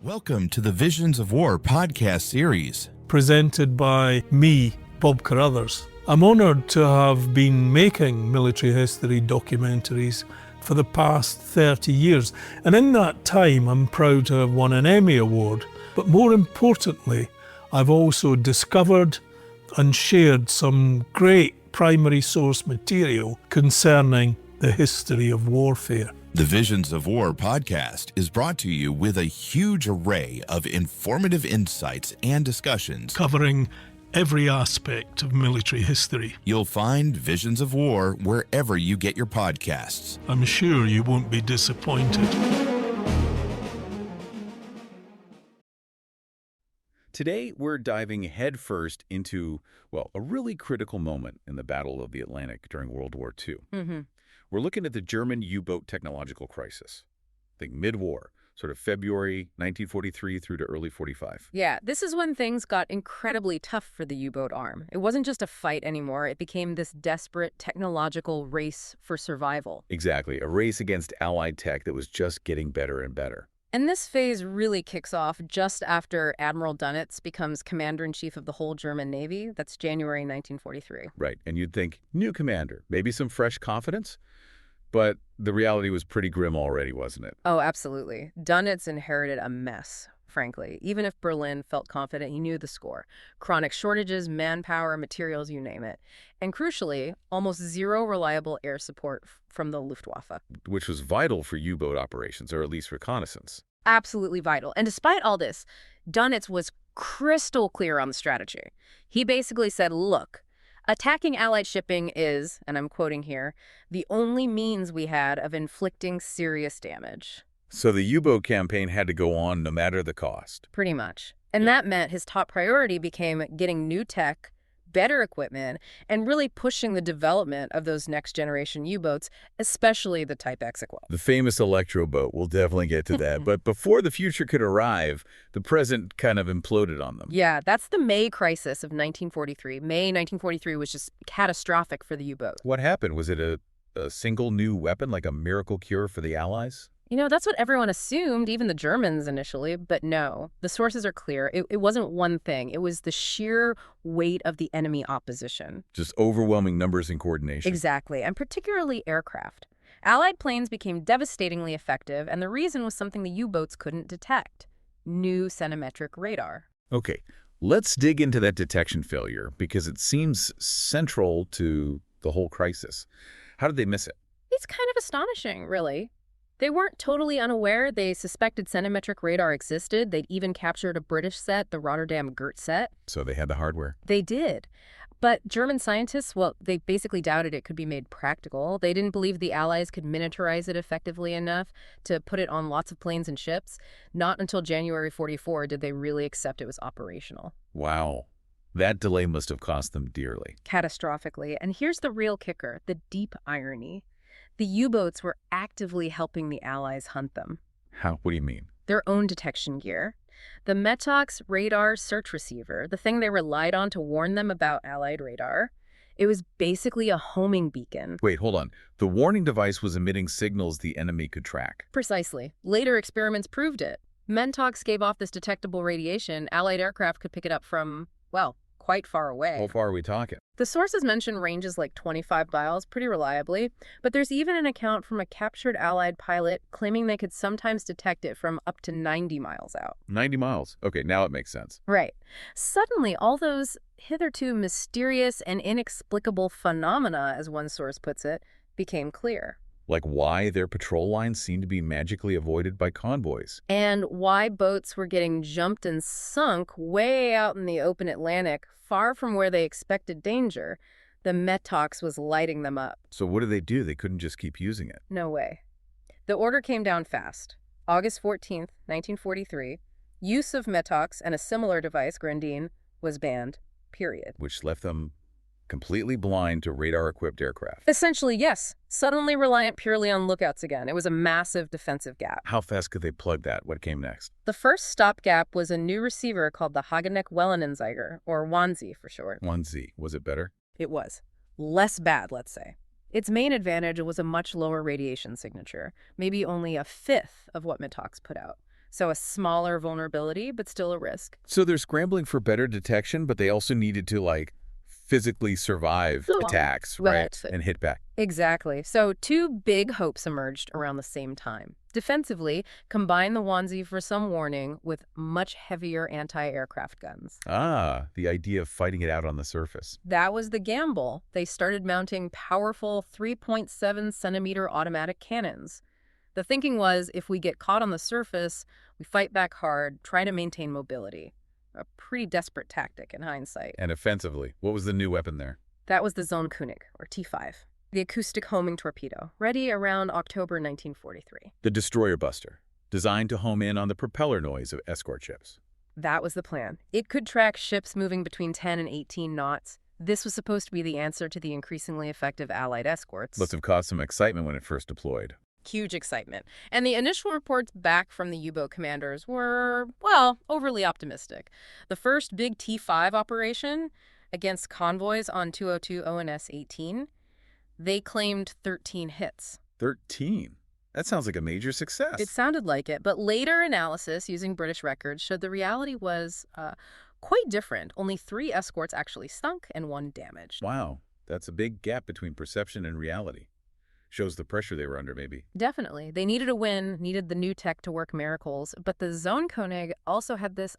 Welcome to the Visions of War podcast series. Presented by me, Bob Carruthers. I'm honoured to have been making military history documentaries for the past 30 years, and in that time I'm proud to have won an Emmy Award. But more importantly, I've also discovered and shared some great primary source material concerning the history of warfare. The Visions of War podcast is brought to you with a huge array of informative insights and discussions Covering every aspect of military history. You'll find Visions of War wherever you get your podcasts. I'm sure you won't be disappointed. Today, we're diving headfirst into, a really critical moment in the Battle of the Atlantic during World War II. We're looking at the German U-boat technological crisis. Think mid-war, sort of February 1943 through to early 45. Yeah, this is when things got incredibly tough for the U-boat arm. It wasn't just a fight anymore. It became this desperate technological race for survival. Exactly, a race against Allied tech that was just getting better and better. And this phase really kicks off just after Admiral Dönitz becomes commander-in-chief of the whole German Navy. That's January 1943. Right, and you'd think, new commander, maybe some fresh confidence? But the reality was pretty grim already, wasn't it? Oh, absolutely. Dönitz inherited a mess, frankly. Even if Berlin felt confident, he knew the score. Chronic shortages, manpower, materials, you name it. And crucially, almost zero reliable air support from the Luftwaffe. Which was vital for U-boat operations, or at least reconnaissance. Absolutely vital. And despite all this, Dönitz was crystal clear on the strategy. He basically said, look, attacking Allied shipping is, and I'm quoting here, the only means we had of inflicting serious damage. So the U-boat campaign had to go on no matter the cost. Pretty much. And that meant his top priority became getting new tech, better equipment, and really pushing the development of those next-generation U-boats, especially the Type Exequal. The famous Electro boat, we'll definitely get to that. But before the future could arrive, the present kind of imploded on them. Yeah, that's the May crisis of 1943. May 1943 was just catastrophic for the U-boat. What happened? Was it a single new weapon, like a miracle cure for the Allies? You know, that's what everyone assumed, even the Germans initially, but no. The sources are clear. It wasn't one thing. It was the sheer weight of the enemy opposition. Just overwhelming numbers and coordination. Exactly, and particularly aircraft. Allied planes became devastatingly effective, and the reason was something the U-boats couldn't detect: new centimetric radar. Okay, let's dig into that detection failure, because it seems central to the whole crisis. How did they miss it? It's kind of astonishing, really. They weren't totally unaware. They suspected centimetric radar existed. They'd even captured a British set, the Rotterdam Gert set. So they had the hardware. They did. But German scientists, they basically doubted it could be made practical. They didn't believe the Allies could miniaturize it effectively enough to put it on lots of planes and ships. Not until January 44 did they really accept it was operational. Wow. That delay must have cost them dearly. Catastrophically. And here's the real kicker, the deep irony. The U-boats were actively helping the Allies hunt them. How? What do you mean? Their own detection gear. The Metox radar search receiver, the thing they relied on to warn them about Allied radar, it was basically a homing beacon. Wait, hold on. The warning device was emitting signals the enemy could track. Precisely. Later experiments proved it. Mentox gave off this detectable radiation. Allied aircraft could pick it up from, quite far away. How far are we talking? The sources mention ranges like 25 miles pretty reliably, but there's even an account from a captured Allied pilot claiming they could sometimes detect it from up to 90 miles out. 90 miles. Okay, now it makes sense. Right. Suddenly, all those hitherto mysterious and inexplicable phenomena, as one source puts it, became clear. Like why their patrol lines seemed to be magically avoided by convoys. And why boats were getting jumped and sunk way out in the open Atlantic, far from where they expected danger. The Metox was lighting them up. So what did they do? They couldn't just keep using it. No way. The order came down fast. August 14th, 1943, use of Metox and a similar device, Grandine, was banned, period. Which left them completely blind to radar-equipped aircraft. Essentially, yes. Suddenly reliant purely on lookouts again. It was a massive defensive gap. How fast could they plug that? What came next? The first stopgap was a new receiver called the Hageneck-Wellenanzeiger, or WANZI for short. 1Z. Was it better? It was. Less bad, let's say. Its main advantage was a much lower radiation signature, maybe only a fifth of what Metox put out. So a smaller vulnerability, but still a risk. So they're scrambling for better detection, but they also needed to, like, physically survive attacks, right? And hit back. Exactly. So two big hopes emerged around the same time. Defensively, combine the onesie for some warning with much heavier anti-aircraft guns. Ah, the idea of fighting it out on the surface. That was the gamble. They started mounting powerful 3.7-centimeter automatic cannons. The thinking was, if we get caught on the surface, we fight back hard, try to maintain mobility. A pretty desperate tactic in hindsight. And offensively, what was the new weapon there? That was the Zonenkönig, or T5, the acoustic homing torpedo, ready around October 1943. The destroyer buster, designed to home in on the propeller noise of escort ships. That was the plan. It could track ships moving between 10 and 18 knots. This was supposed to be the answer to the increasingly effective Allied escorts. Must have caused some excitement when it first deployed. Huge excitement. And the initial reports back from the U-boat commanders were, well, overly optimistic. The first big T5 operation against convoys on 202 ONS 18, they claimed 13 hits. 13? That sounds like a major success. It sounded like it, but later analysis using British records showed the reality was quite different. Only 3 escorts actually sunk and 1 damaged. Wow, that's a big gap between perception and reality. Shows the pressure they were under, maybe. Definitely. They needed a win, needed the new tech to work miracles, but the Zonenkönig also had this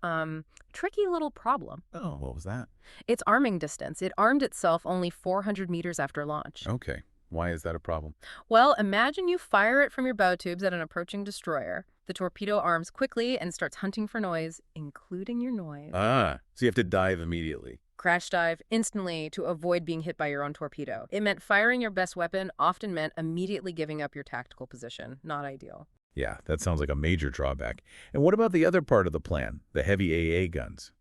tricky little problem. Oh, what was that? Its arming distance. It armed itself only 400 meters after launch. Okay. Why is that a problem? Well, imagine you fire it from your bow tubes at an approaching destroyer. The torpedo arms quickly and starts hunting for noise, including your noise. Ah, so you have to dive immediately. Crash dive instantly to avoid being hit by your own torpedo. It meant firing your best weapon often meant immediately giving up your tactical position. Not ideal. Yeah, that sounds like a major drawback. And what about the other part of the plan, the heavy AA guns?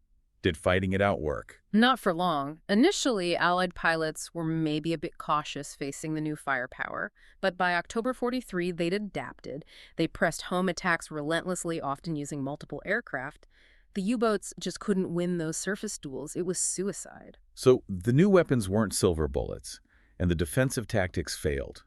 Did fighting it out work? Not for long. Initially, Allied pilots were maybe a bit cautious facing the new firepower, but by October 43, they'd adapted. They pressed home attacks relentlessly, often using multiple aircraft. The U-boats just couldn't win those surface duels. It was suicide. So the new weapons weren't silver bullets, and the defensive tactics failed.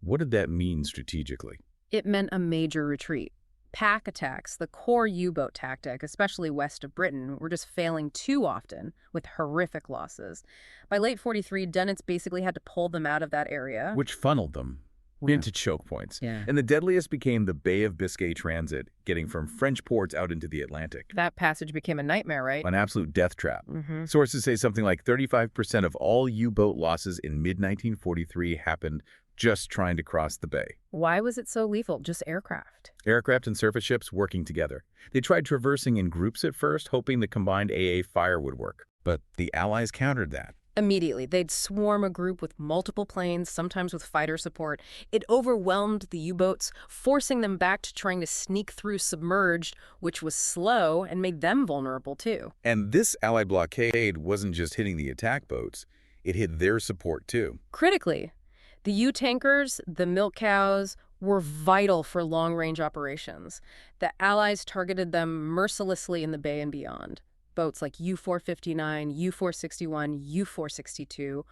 What did that mean strategically? It meant a major retreat. Pack attacks, the core U-boat tactic, especially west of Britain, were just failing too often, with horrific losses. By late 43, Dönitz basically had to pull them out of that area. Which funneled them into choke points. Yeah. And the deadliest became the Bay of Biscay transit, getting from French ports out into the Atlantic. That passage became a nightmare, right? An absolute death trap. Sources say something like 35% of all U-boat losses in mid-1943 happened just trying to cross the bay. Why was it so lethal? Just aircraft. Aircraft and surface ships working together. They tried traversing in groups at first, hoping the combined AA fire would work. But the Allies countered that. Immediately, they'd swarm a group with multiple planes, sometimes with fighter support. It overwhelmed the U-boats, forcing them back to trying to sneak through submerged, which was slow and made them vulnerable too. And this Allied blockade wasn't just hitting the attack boats, it hit their support too. Critically, the U-tankers, the milk cows, were vital for long-range operations. The Allies targeted them mercilessly in the Bay and beyond. Boats like U-459, U-461, U-462,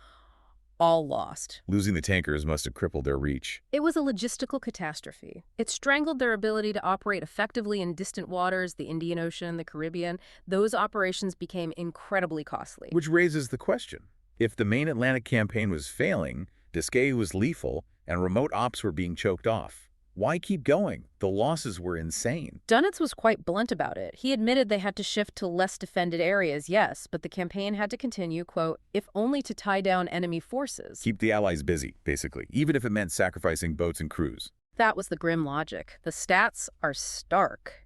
all lost. Losing the tankers must have crippled their reach. It was a logistical catastrophe. It strangled their ability to operate effectively in distant waters, the Indian Ocean, the Caribbean. Those operations became incredibly costly. Which raises the question. If the main Atlantic campaign was failing, Biscay was lethal, and remote ops were being choked off, why keep going? The losses were insane. Dönitz was quite blunt about it. He admitted they had to shift to less defended areas, yes, but the campaign had to continue, quote, if only to tie down enemy forces. Keep the Allies busy, basically, even if it meant sacrificing boats and crews. That was the grim logic. The stats are stark.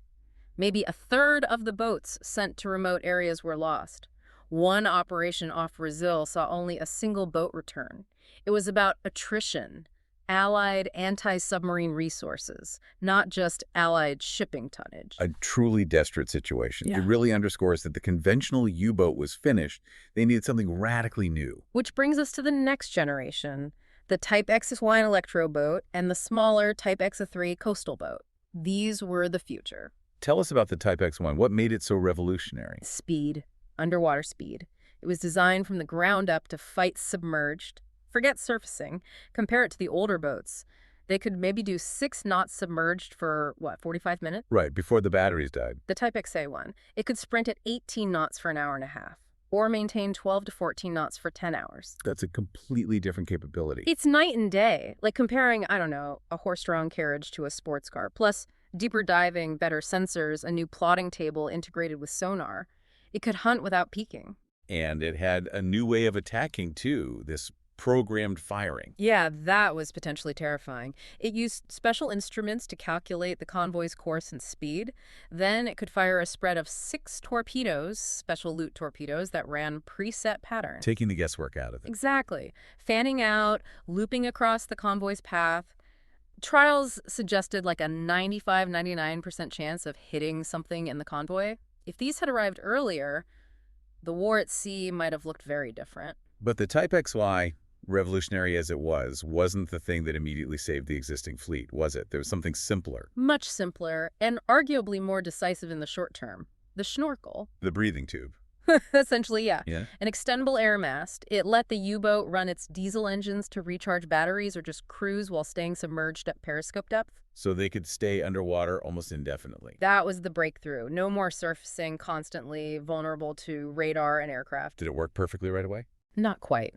Maybe a third of the boats sent to remote areas were lost. One operation off Brazil saw only a single boat return. It was about attrition. Allied anti-submarine resources, not just Allied shipping tonnage. A truly desperate situation. Yeah. It really underscores that the conventional U-boat was finished. They needed something radically new. Which brings us to the next generation, the Type XY electro boat and the smaller Type X3 coastal boat. These were the future. Tell us about the Type X1. What made it so revolutionary? Speed, underwater speed. It was designed from the ground up to fight submerged. Forget surfacing. Compare it to the older boats. They could maybe do 6 knots submerged for, 45 minutes? Right, before the batteries died. The Type XA one. It could sprint at 18 knots for an hour and a half, or maintain 12 to 14 knots for 10 hours. That's a completely different capability. It's night and day, like comparing, I don't know, a horse-drawn carriage to a sports car, plus deeper diving, better sensors, a new plotting table integrated with sonar. It could hunt without peeking. And it had a new way of attacking, too, this programmed firing. Yeah, that was potentially terrifying. It used special instruments to calculate the convoy's course and speed. Then it could fire a spread of 6 torpedoes, special loot torpedoes, that ran preset patterns. Taking the guesswork out of it. Exactly. Fanning out, looping across the convoy's path. Trials suggested like a 95–99% chance of hitting something in the convoy. If these had arrived earlier, the war at sea might have looked very different. But the Type XY, revolutionary as it was, wasn't the thing that immediately saved the existing fleet, was it? There was something simpler. Much simpler, and arguably more decisive in the short term. The schnorkel. The breathing tube. Essentially, yeah. Yeah. An extendable air mast. It let the U-boat run its diesel engines to recharge batteries or just cruise while staying submerged at periscope depth. So they could stay underwater almost indefinitely. That was the breakthrough. No more surfacing constantly, vulnerable to radar and aircraft. Did it work perfectly right away? Not quite.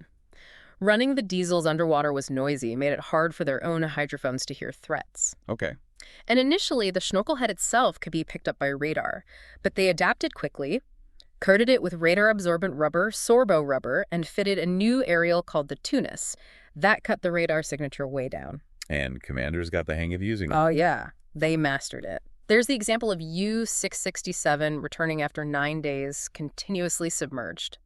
Running the diesels underwater was noisy, made it hard for their own hydrophones to hear threats. Okay. And initially, the schnorkel head itself could be picked up by radar, but they adapted quickly, coated it with radar-absorbent rubber, sorbo rubber, and fitted a new aerial called the Tunis. That cut the radar signature way down. And commanders got the hang of using it. Oh, yeah. They mastered it. There's the example of U-667 returning after 9 days, continuously submerged.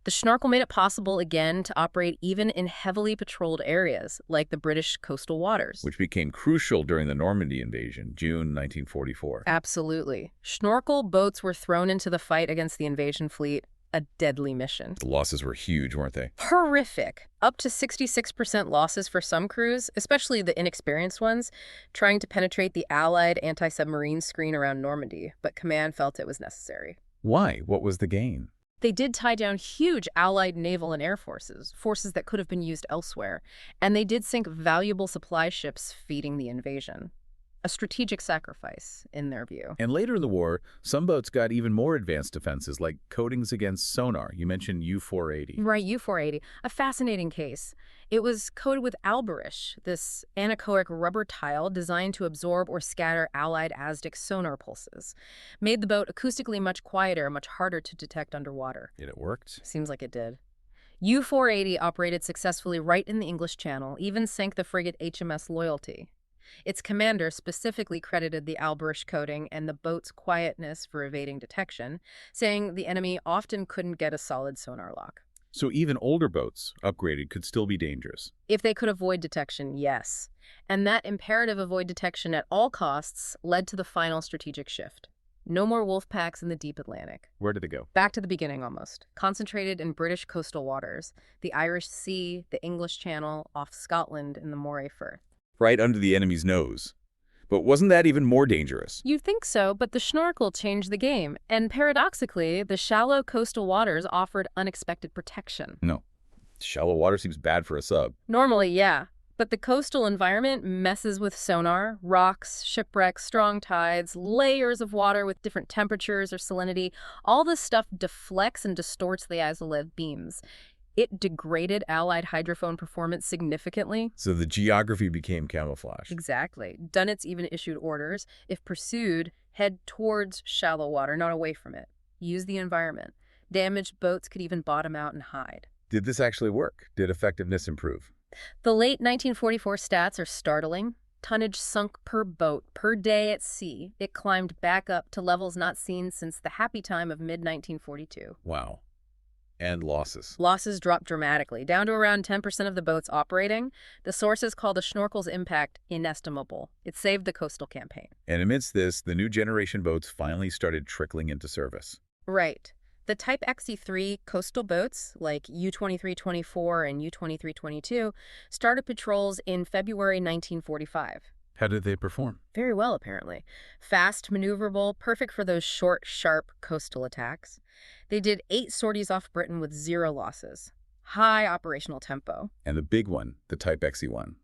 The schnorkel made it possible again to operate even in heavily patrolled areas, like the British coastal waters. Which became crucial during the Normandy invasion, June 1944. Absolutely. Schnorkel boats were thrown into the fight against the invasion fleet, a deadly mission. The losses were huge, weren't they? Horrific. Up to 66% losses for some crews, especially the inexperienced ones, trying to penetrate the Allied anti-submarine screen around Normandy, but command felt it was necessary. Why? What was the gain? They did tie down huge Allied naval and air forces, forces that could have been used elsewhere, and they did sink valuable supply ships feeding the invasion. A strategic sacrifice, in their view. And later in the war, some boats got even more advanced defenses, like coatings against sonar. You mentioned U-480. Right, U-480. A fascinating case. It was coated with alberish, this anechoic rubber tile designed to absorb or scatter Allied ASDIC sonar pulses. Made the boat acoustically much quieter, much harder to detect underwater. Did it work? Seems like it did. U-480 operated successfully right in the English Channel, even sank the frigate HMS Loyalty. Its commander specifically credited the alberish coating and the boat's quietness for evading detection, saying the enemy often couldn't get a solid sonar lock. So even older boats, upgraded, could still be dangerous. If they could avoid detection, yes. And that imperative avoid detection at all costs led to the final strategic shift. No more wolf packs in the deep Atlantic. Where did they go? Back to the beginning almost. Concentrated in British coastal waters, the Irish Sea, the English Channel, off Scotland in the Moray Firth. Right under the enemy's nose. But wasn't that even more dangerous? You'd think so, but the schnorkel changed the game. And paradoxically, the shallow coastal waters offered unexpected protection. No. Shallow water seems bad for a sub. Normally, yeah. But the coastal environment messes with sonar, rocks, shipwrecks, strong tides, layers of water with different temperatures or salinity. All this stuff deflects and distorts the isolate beams. It degraded Allied hydrophone performance significantly. So the geography became camouflage. Exactly. Dunitz even issued orders, if pursued, head towards shallow water, not away from it. Use the environment. Damaged boats could even bottom out and hide. Did this actually work? Did effectiveness improve? The late 1944 stats are startling. Tonnage sunk per boat, per day at sea. It climbed back up to levels not seen since the happy time of mid-1942. Wow. And losses. Losses dropped dramatically, down to around 10% of the boats operating. The sources call the schnorkel's impact inestimable. It saved the coastal campaign. And amidst this, the new generation boats finally started trickling into service. Right. The Type XE3 coastal boats, like U-2324 and U-2322, started patrols in February 1945. How did they perform? Very well, apparently. Fast, maneuverable, perfect for those short, sharp coastal attacks. They did 8 sorties off Britain with 0 losses. High operational tempo. And the big one, the Type XE1.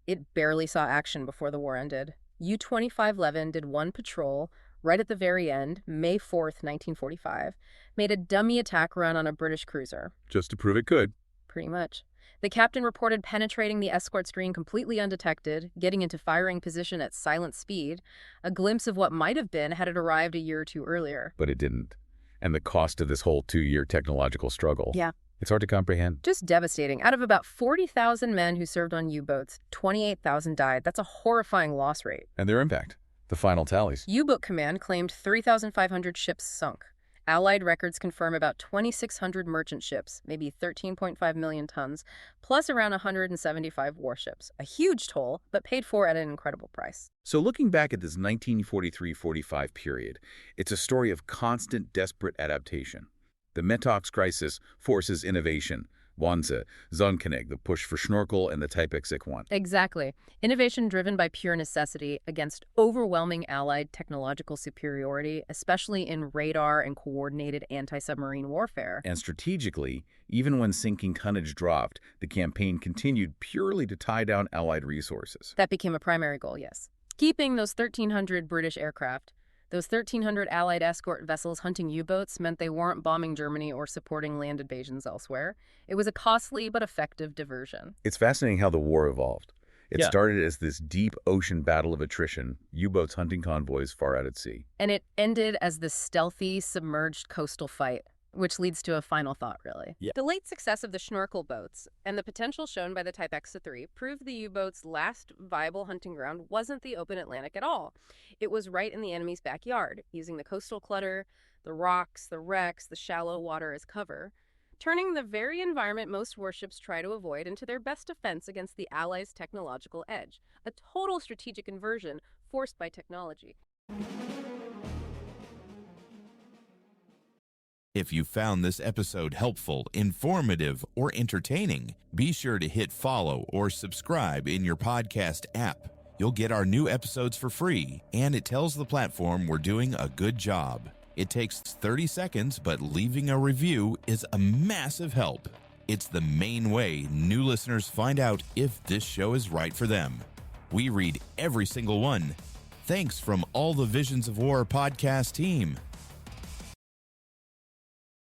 It barely saw action before the war ended. U-25 Levin did one patrol right at the very end, May 4th, 1945, made a dummy attack run on a British cruiser. Just to prove it could. Pretty much. The captain reported penetrating the escort screen completely undetected, getting into firing position at silent speed, a glimpse of what might have been had it arrived a year or two earlier. But it didn't. And the cost of this whole 2-year technological struggle. Yeah. It's hard to comprehend. Just devastating. Out of about 40,000 men who served on U-boats, 28,000 died. That's a horrifying loss rate. And their impact. The final tallies. U-boat command claimed 3,500 ships sunk. Allied records confirm about 2,600 merchant ships, maybe 13.5 million tons, plus around 175 warships. A huge toll, but paid for at an incredible price. So looking back at this 1943-45 period, it's a story of constant, desperate adaptation. The Metox crisis forces innovation. Wanze, Zonkeneg, the push for Schnorkel, and the Type X-1. Exactly. Innovation driven by pure necessity against overwhelming Allied technological superiority, especially in radar and coordinated anti-submarine warfare. And strategically, even when sinking tonnage dropped, the campaign continued purely to tie down Allied resources. That became a primary goal, yes. Keeping those 1,300 British aircraft, those 1,300 Allied escort vessels hunting U-boats meant they weren't bombing Germany or supporting land invasions elsewhere. It was a costly but effective diversion. It's fascinating how the war evolved. It Yeah. started as this deep ocean battle of attrition, U-boats hunting convoys far out at sea. And it ended as this stealthy, submerged coastal fight, which leads to a final thought, really. Yeah. The late success of the Schnorkel boats and the potential shown by the Type X-3 proved the U-boat's last viable hunting ground wasn't the open Atlantic at all. It was right in the enemy's backyard, using the coastal clutter, the rocks, the wrecks, the shallow water as cover, turning the very environment most warships try to avoid into their best defense against the Allies' technological edge. A total strategic inversion forced by technology. If you found this episode helpful, informative, or entertaining, be sure to hit follow or subscribe in your podcast app. You'll get our new episodes for free, and it tells the platform we're doing a good job. It takes 30 seconds, but leaving a review is a massive help. It's the main way new listeners find out if this show is right for them. We read every single one. Thanks from all the Visions of War podcast team.